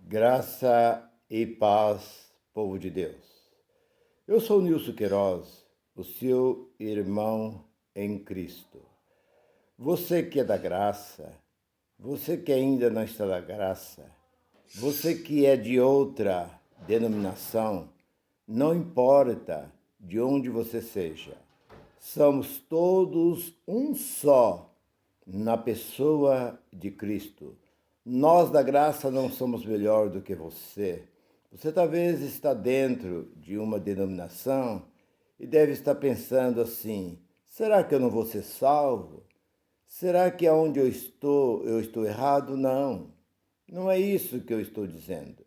Graça e paz, povo de Deus. Eu sou Nilson Queiroz, o seu irmão em Cristo. Você que é da graça, você que ainda não está da graça, você que é de outra denominação, não importa de onde você seja, somos todos um só na pessoa de Cristo. Nós da graça não somos melhor do que você. Você talvez está dentro de uma denominação e deve estar pensando assim: será que eu não vou ser salvo? Será que aonde eu estou errado? Não. Não é isso que eu estou dizendo.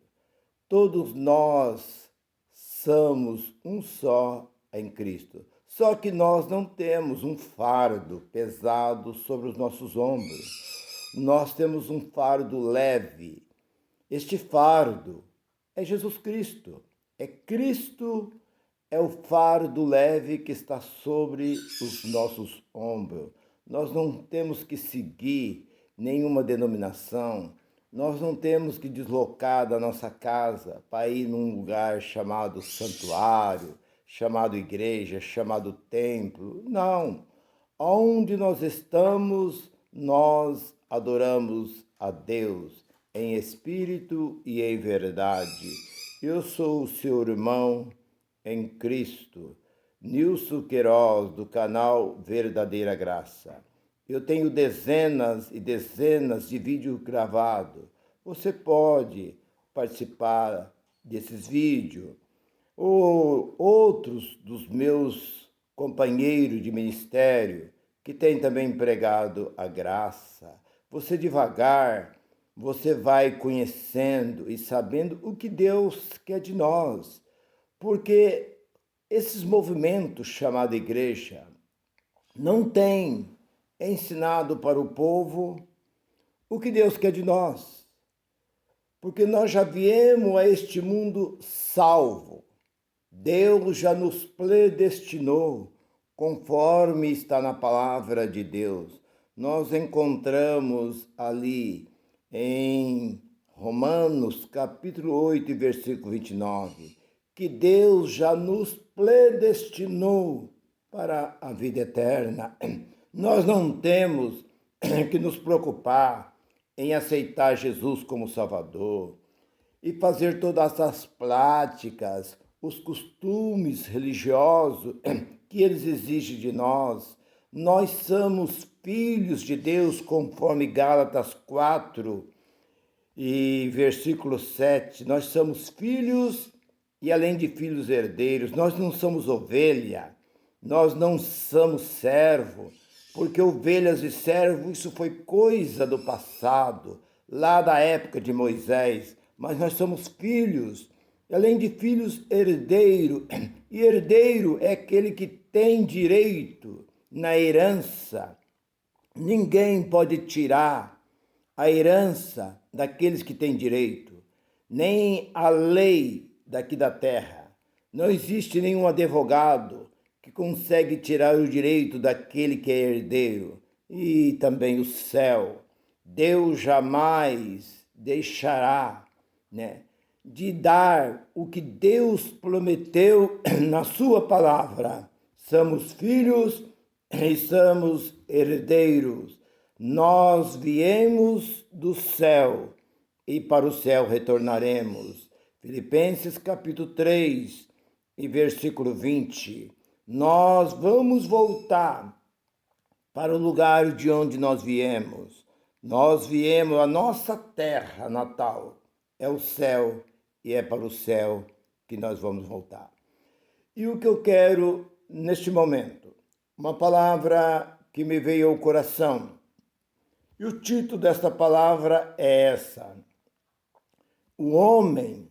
Todos nós somos um só em Cristo. Só que nós não temos um fardo pesado sobre os nossos ombros. Nós temos um fardo leve. Este fardo é Jesus Cristo. É Cristo, é o fardo leve que está sobre os nossos ombros. Nós não temos que seguir nenhuma denominação. Nós não temos que deslocar da nossa casa para ir num lugar chamado santuário, chamado igreja, chamado templo. Não. Onde nós estamos, nós adoramos a Deus em espírito e em verdade. Eu sou o seu irmão em Cristo, Nilson Queiroz, do canal Verdadeira Graça. Eu tenho dezenas e dezenas de vídeos gravados. Você pode participar desses vídeos. Ou outros dos meus companheiros de ministério que têm também pregado a graça. Você devagar, você vai conhecendo e sabendo o que Deus quer de nós. Porque esses movimentos chamados igreja não têm ensinado para o povo o que Deus quer de nós. Porque nós já viemos a este mundo salvo. Deus já nos predestinou, conforme está na palavra de Deus. Nós encontramos ali em Romanos capítulo 8, versículo 29, que Deus já nos predestinou para a vida eterna. Nós não temos que nos preocupar em aceitar Jesus como Salvador e fazer todas as práticas, os costumes religiosos que eles exigem de nós. Nós somos filhos de Deus, conforme Gálatas 4 e versículo 7. Nós somos filhos e, além de filhos, herdeiros. Nós não somos ovelha, nós não somos servo, porque ovelhas e servos, isso foi coisa do passado, lá da época de Moisés. Mas nós somos filhos, além de filhos, herdeiro. E herdeiro é aquele que tem direito na herança. Ninguém pode tirar a herança daqueles que têm direito, nem a lei daqui da terra. Não existe nenhum advogado que consegue tirar o direito daquele que é herdeiro. E também o céu. Deus jamais deixará, de dar o que Deus prometeu na sua palavra. Somos filhos e somos herdeiros. Nós viemos do céu e para o céu retornaremos. Filipenses capítulo 3 e versículo 20. Nós vamos voltar para o lugar de onde nós viemos. Nós viemos, a nossa terra natal é o céu, e é para o céu que nós vamos voltar. E o que eu quero neste momento? Uma palavra que me veio ao coração. E o título desta palavra é essa: o homem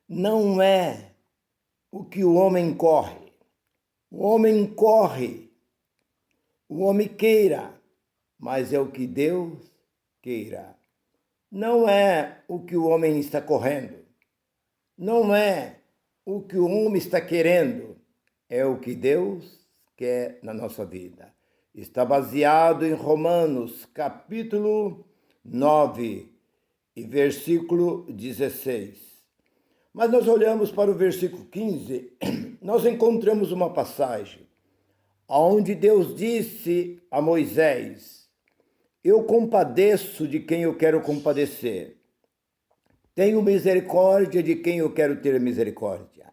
não é o que o homem corre. O homem corre, o homem queira, mas é o que Deus queira. Não é o que o homem está correndo, não é o que o homem está querendo, é o que Deus quer na nossa vida. Está baseado em Romanos capítulo 9 e versículo 16. Mas nós olhamos para o versículo 15, nós encontramos uma passagem onde Deus disse a Moisés: eu compadeço de quem eu quero compadecer, tenho misericórdia de quem eu quero ter misericórdia.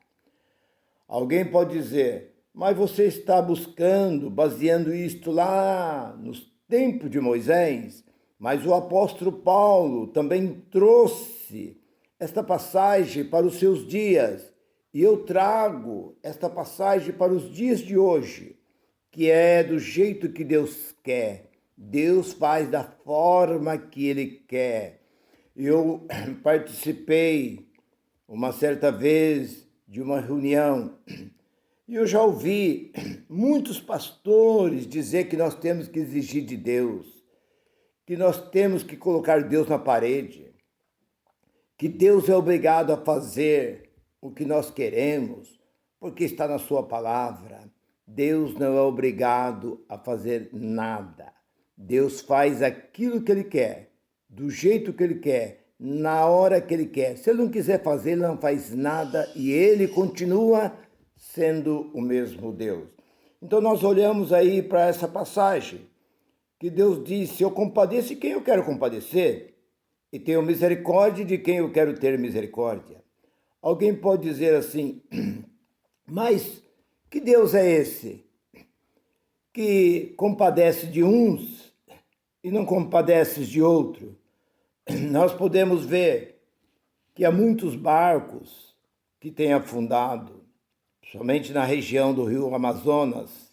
Alguém pode dizer: mas você está buscando, baseando isto lá nos tempos de Moisés, mas o apóstolo Paulo também trouxe esta passagem para os seus dias, e eu trago esta passagem para os dias de hoje, que é do jeito que Deus quer. Deus faz da forma que Ele quer. Eu participei uma certa vez de uma reunião e eu já ouvi muitos pastores dizer que nós temos que exigir de Deus, que nós temos que colocar Deus na parede, que Deus é obrigado a fazer o que nós queremos, porque está na sua palavra. Deus não é obrigado a fazer nada. Deus faz aquilo que Ele quer, do jeito que Ele quer, na hora que Ele quer. Se Ele não quiser fazer, Ele não faz nada e Ele continua sendo o mesmo Deus. Então nós olhamos aí para essa passagem, que Deus disse: eu compadeço de quem eu quero compadecer, e tenho misericórdia de quem eu quero ter misericórdia. Alguém pode dizer assim: mas que Deus é esse que compadece de uns e não compadece de outros? Nós podemos ver que há muitos barcos que têm afundado, somente na região do rio Amazonas.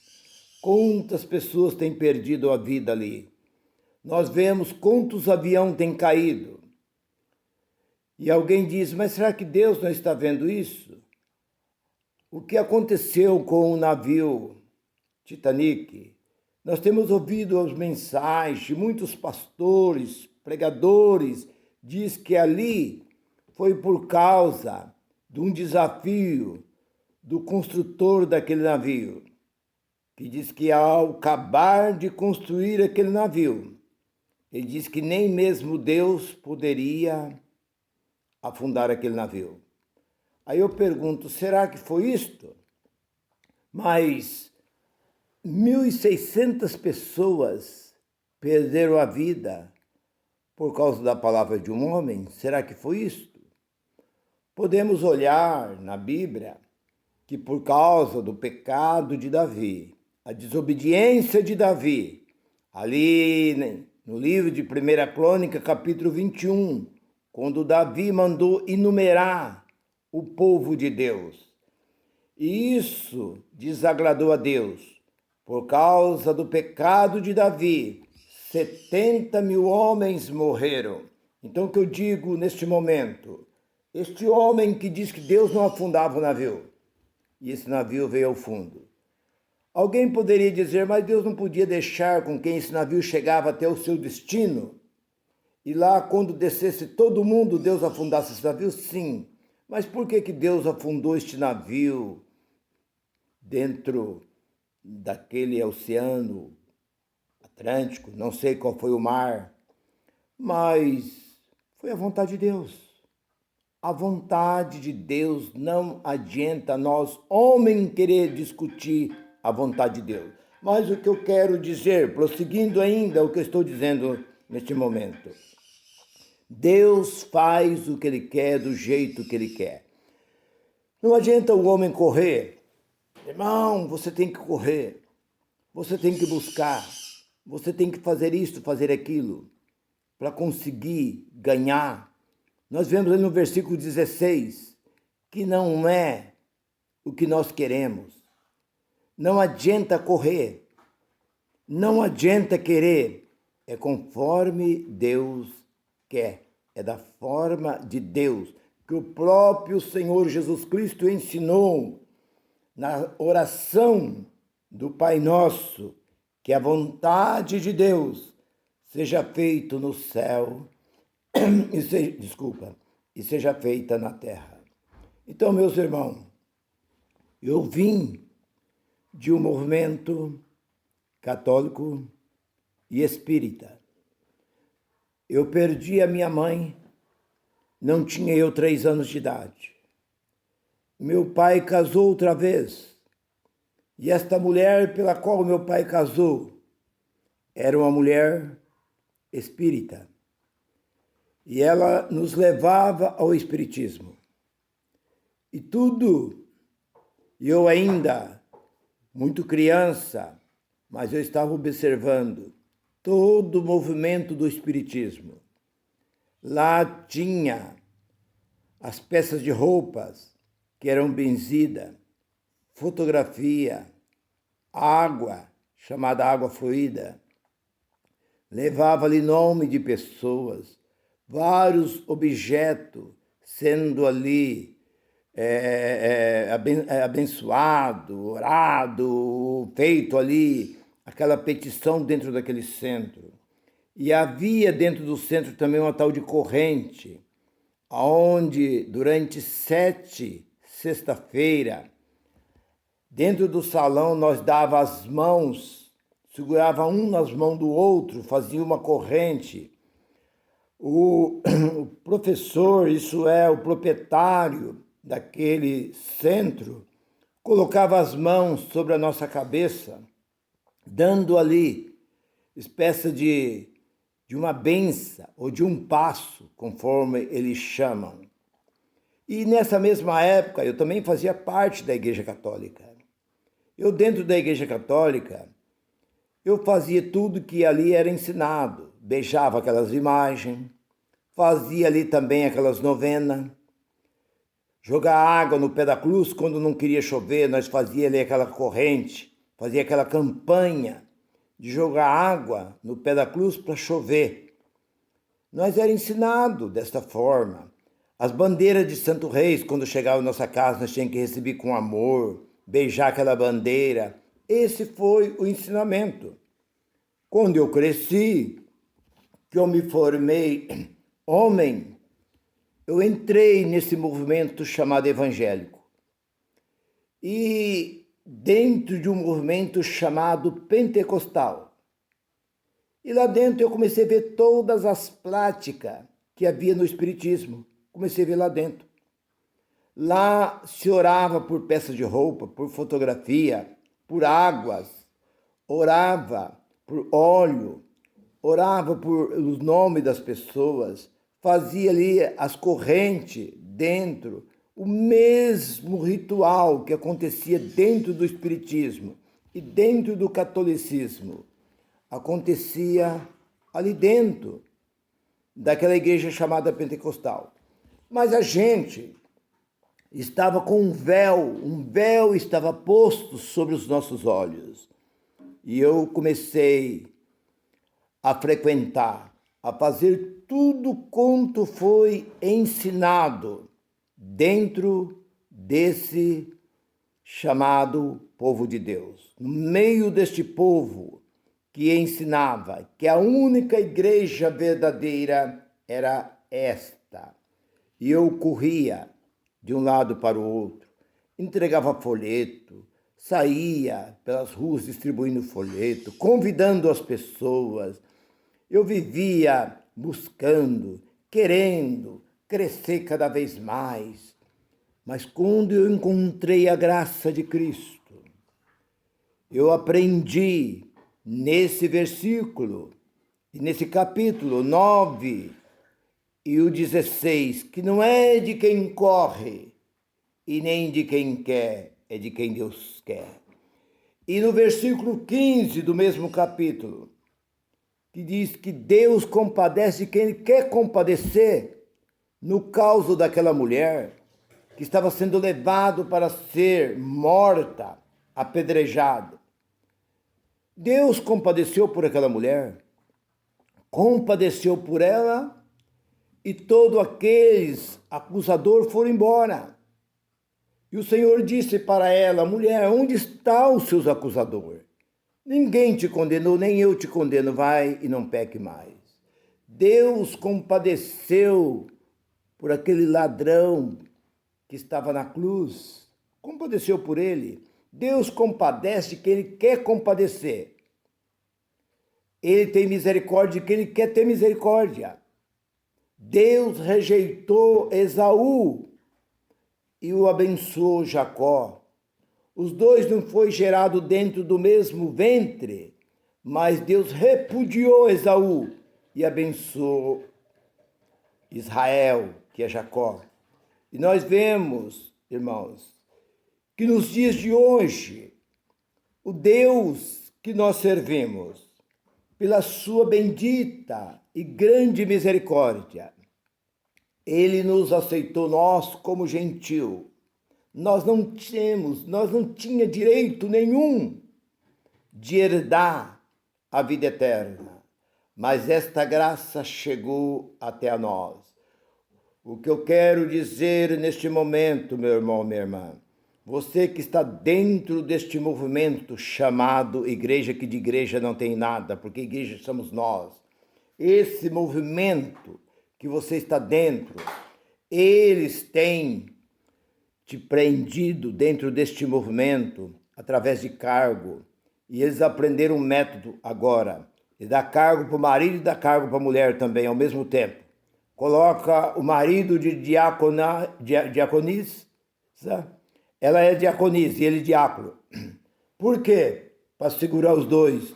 Quantas pessoas têm perdido a vida ali? Nós vemos quantos aviões têm caído. E alguém diz: mas será que Deus não está vendo isso? O que aconteceu com o navio Titanic? Nós temos ouvido as mensagens de muitos pastores, pregadores, diz que ali foi por causa de um desafio do construtor daquele navio, que diz que ao acabar de construir aquele navio, ele diz que nem mesmo Deus poderia afundar aquele navio. Aí eu pergunto: será que foi isto? Mas 1.600 pessoas perderam a vida por causa da palavra de um homem. Será que foi isto? Podemos olhar na Bíblia que por causa do pecado de Davi, a desobediência de Davi, ali no livro de 1 Crônica, capítulo 21, quando Davi mandou enumerar o povo de Deus. E isso desagradou a Deus. Por causa do pecado de Davi, 70.000 homens morreram. Então o que eu digo neste momento? Este homem que diz que Deus não afundava o navio, e esse navio veio ao fundo. Alguém poderia dizer: mas Deus não podia deixar com quem esse navio chegava até o seu destino? E lá, quando descesse todo mundo, Deus afundasse esse navio? Sim. Mas por que Deus afundou este navio dentro daquele oceano Atlântico? Não sei qual foi o mar, mas foi a vontade de Deus. A vontade de Deus, não adianta nós, homem, querer discutir a vontade de Deus. Mas o que eu quero dizer, prosseguindo ainda o que eu estou dizendo neste momento: Deus faz o que Ele quer, do jeito que Ele quer. Não adianta o homem correr. Irmão, você tem que correr. Você tem que buscar. Você tem que fazer isto, fazer aquilo, para conseguir ganhar. Nós vemos ali no versículo 16 que não é o que nós queremos. Não adianta correr. Não adianta querer. É conforme Deus quer. É da forma de Deus, que o próprio Senhor Jesus Cristo ensinou na oração do Pai Nosso, que a vontade de Deus seja feita no céu e seja feita na terra. Então, meus irmãos, eu vim de um movimento católico e espírita. Eu perdi a minha mãe não tinha eu 3 anos de idade. Meu pai casou outra vez. E esta mulher pela qual meu pai casou era uma mulher espírita. E ela nos levava ao espiritismo. E tudo, eu ainda, muito criança, mas eu estava observando todo o movimento do espiritismo. Lá tinha as peças de roupas que eram benzidas, fotografia, água, chamada água fluida, levava ali nome de pessoas, vários objetos sendo ali abençoado, orado, feito ali aquela petição dentro daquele centro. E havia dentro do centro também uma tal de corrente, onde durante 7 sexta-feira, dentro do salão nós dava as mãos, segurava um nas mãos do outro, fazia uma corrente. O professor, isso é, o proprietário daquele centro, colocava as mãos sobre a nossa cabeça, dando ali espécie de uma benção ou de um passo, conforme eles chamam. E nessa mesma época eu também fazia parte da Igreja Católica. Eu dentro da Igreja Católica, eu fazia tudo que ali era ensinado. Beijava aquelas imagens, fazia ali também aquelas novenas, jogar água no pé da cruz quando não queria chover, nós fazia ali aquela corrente, fazia aquela campanha de jogar água no pé da cruz para chover. Nós era ensinado desta forma. As bandeiras de Santo Reis, quando chegava em nossa casa, nós tínhamos que receber com amor, beijar aquela bandeira. Esse foi o ensinamento. Quando eu cresci, que eu me formei homem, eu entrei nesse movimento chamado evangélico. E dentro de um movimento chamado pentecostal. E lá dentro eu comecei a ver todas as práticas que havia no espiritismo. Comecei a ver lá dentro. Lá se orava por peças de roupa, por fotografia, por águas, orava por óleo, orava por os nomes das pessoas, fazia ali as correntes dentro, o mesmo ritual que acontecia dentro do espiritismo e dentro do catolicismo, acontecia ali dentro daquela igreja chamada pentecostal. Mas a gente estava com um véu estava posto sobre os nossos olhos. E eu comecei a frequentar, a fazer tudo quanto foi ensinado dentro desse chamado povo de Deus. No meio deste povo que ensinava que a única igreja verdadeira era esta. E eu corria de um lado para o outro, entregava folheto, saía pelas ruas distribuindo folheto, convidando as pessoas. Eu vivia buscando, querendo crescer cada vez mais. Mas quando eu encontrei a graça de Cristo, eu aprendi nesse versículo, e nesse capítulo 9 e o 16, que não é de quem corre e nem de quem quer, é de quem Deus quer. E no versículo 15 do mesmo capítulo, que diz que Deus compadece quem Ele quer compadecer, no caso daquela mulher que estava sendo levado para ser morta, apedrejada. Deus compadeceu por aquela mulher, compadeceu por ela, e todos aqueles acusadores foram embora. E o Senhor disse para ela: mulher, onde estão os seus acusadores? Ninguém te condenou, nem eu te condeno, vai e não peque mais. Deus compadeceu por aquele ladrão que estava na cruz, compadeceu por ele. Deus compadece de quem Ele quer compadecer. Ele tem misericórdia de quem Ele quer ter misericórdia. Deus rejeitou Esaú e o abençoou Jacó. Os dois não foi gerado dentro do mesmo ventre, mas Deus repudiou Esaú e abençoou Israel, que é Jacó. E nós vemos, irmãos, que nos dias de hoje, o Deus que nós servimos, pela sua bendita e grande misericórdia, Ele nos aceitou nós como gentil. Nós não tinha direito nenhum de herdar a vida eterna, mas esta graça chegou até a nós. O que eu quero dizer neste momento, meu irmão, minha irmã, você que está dentro deste movimento chamado igreja, que de igreja não tem nada, porque igreja somos nós. Esse movimento que você está dentro, eles têm te prendido dentro deste movimento através de cargo. E eles aprenderam um método agora. E dá cargo para o marido e dá cargo para a mulher também ao mesmo tempo. Coloca o marido de diaconisa, ela é diaconisa e ele diácono. Por quê? Para segurar os dois.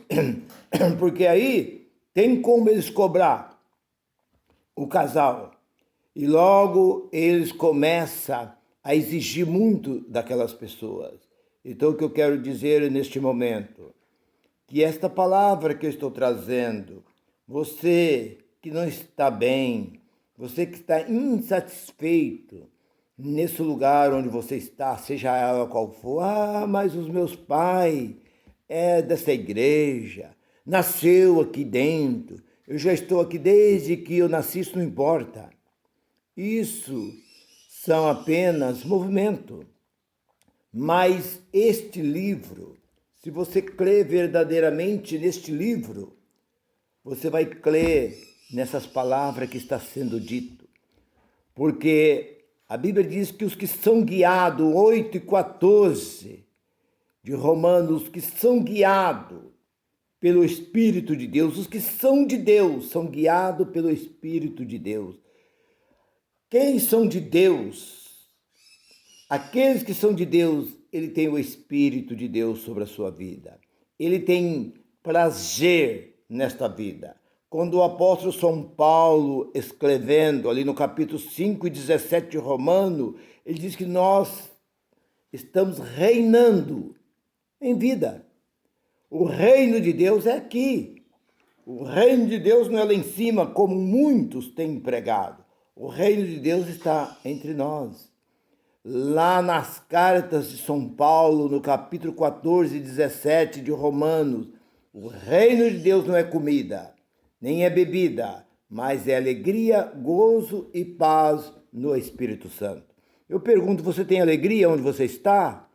Porque aí tem como eles cobrar o casal. E logo eles começam a exigir muito daquelas pessoas. Então o que eu quero dizer neste momento, que esta palavra que eu estou trazendo, você que não está bem, você que está insatisfeito nesse lugar onde você está, seja ela qual for, mas os meus pais é dessa igreja, nasceu aqui dentro, eu já estou aqui desde que eu nasci, isso não importa. Isso são apenas movimento. Mas este livro, se você crê verdadeiramente neste livro, você vai crer nessas palavras que está sendo dito. Porque a Bíblia diz que os que são guiados, 8:14 de Romanos, que são guiados pelo Espírito de Deus, os que são de Deus, são guiados pelo Espírito de Deus. Quem são de Deus? Aqueles que são de Deus, ele tem o Espírito de Deus sobre a sua vida. Ele tem prazer nesta vida. Quando o apóstolo São Paulo, escrevendo ali no capítulo 5:17 de Romano, ele diz que nós estamos reinando em vida. O reino de Deus é aqui. O reino de Deus não é lá em cima, como muitos têm pregado. O reino de Deus está entre nós. Lá nas cartas de São Paulo, no capítulo 14:17 de Romanos, o reino de Deus não é comida, nem é bebida, mas é alegria, gozo e paz no Espírito Santo. Eu pergunto, você tem alegria onde você está?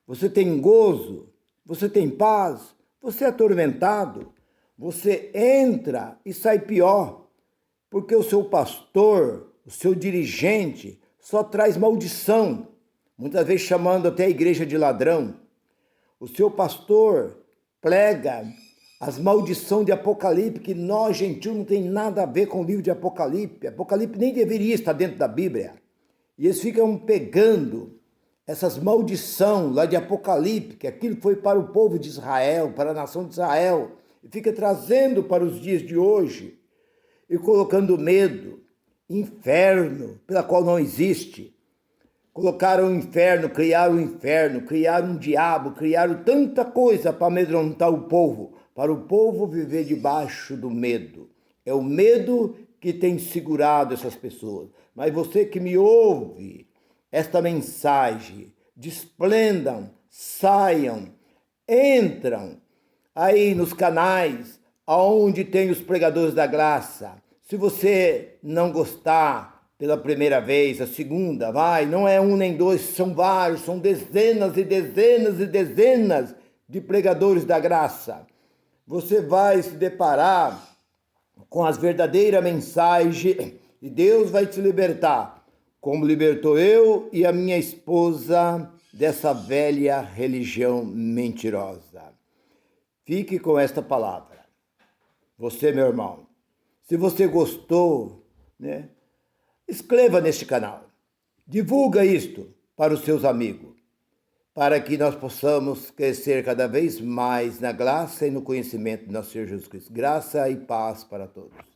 Você tem gozo? Você tem paz? Você é atormentado? Você entra e sai pior. Porque o seu pastor, o seu dirigente, só traz maldição, muitas vezes chamando até a igreja de ladrão. O seu pastor prega as maldições de Apocalipse, que nós, gentios, não tem nada a ver com o livro de Apocalipse. Apocalipse nem deveria estar dentro da Bíblia. E eles ficam pegando essas maldições lá de Apocalipse, que aquilo foi para o povo de Israel, para a nação de Israel, e fica trazendo para os dias de hoje, e colocando medo, inferno, pela qual não existe. Colocaram o inferno, criaram um diabo, criaram tanta coisa para amedrontar o povo, para o povo viver debaixo do medo. É o medo que tem segurado essas pessoas. Mas você que me ouve esta mensagem, desplendam, saiam, entram aí nos canais aonde tem os pregadores da graça. Se você não gostar pela primeira vez, a segunda, não é um nem dois, são vários, são dezenas e dezenas e dezenas de pregadores da graça. Você vai se deparar com as verdadeiras mensagens e Deus vai te libertar, como libertou eu e a minha esposa dessa velha religião mentirosa. Fique com esta palavra. Você, meu irmão, se você gostou, né? Inscreva neste canal. Divulga isto para os seus amigos, para que nós possamos crescer cada vez mais na graça e no conhecimento do nosso Senhor Jesus Cristo. Graça e paz para todos.